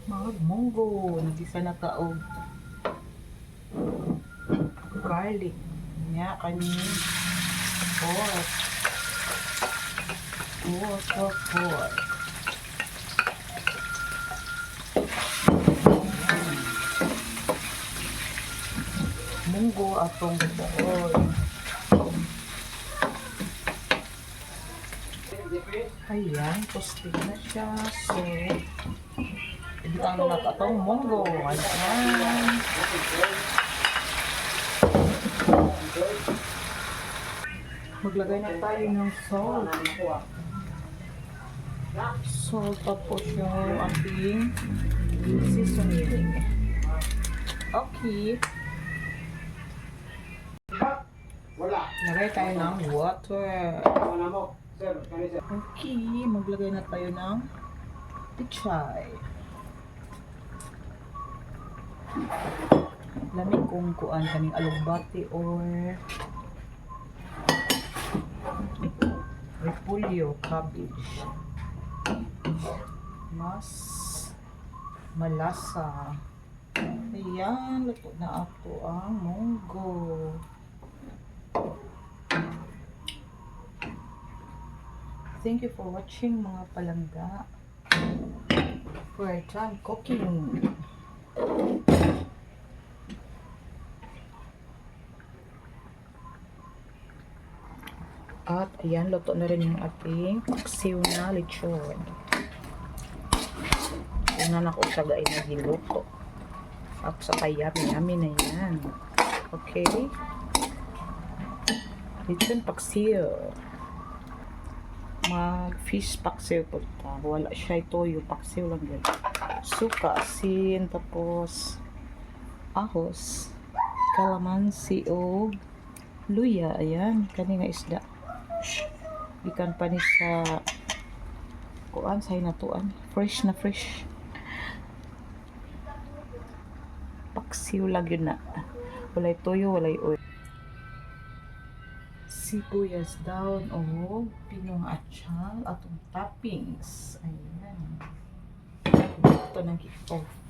Munggo. Nagisa na ka og garlic. Nya kanin. Pork. Pork. Munggo atong buol. Ayan, posting na siya. So, ibutang na atong munggo. Ayan. Maglagay na tayo ng salt. Salt, tapos yung ating seasoning. Okay. Lagay tayo ng water. Okay, maglagay na tayo ng pichay. Lamig kung kuan kaming alugbati or repolyo, cabbage. Mas malasa. Ayan, luto na ako ang munggo. Thank you for watching mga palangga. We're done cooking. At ayan, luto na rin yung ating paksiw na lechon. Tingnan ako siya guys na giluto. At saka yummy na yan. Okay. Lechon paksiw. Mag-fish paksiw po ta. Wala siya ito yung paksiw lang yan. Suka, asin, tapos ahos, kalamansi o luya. Ayan, kanina isda. Ikan pa ni sa kuan sa hinatuan. Fresh na fresh. Paksiw lang yun na. Walay toyo, walay oil. Sibuyas down o pinong atsal atong toppings. Ayan. Ito nag-off.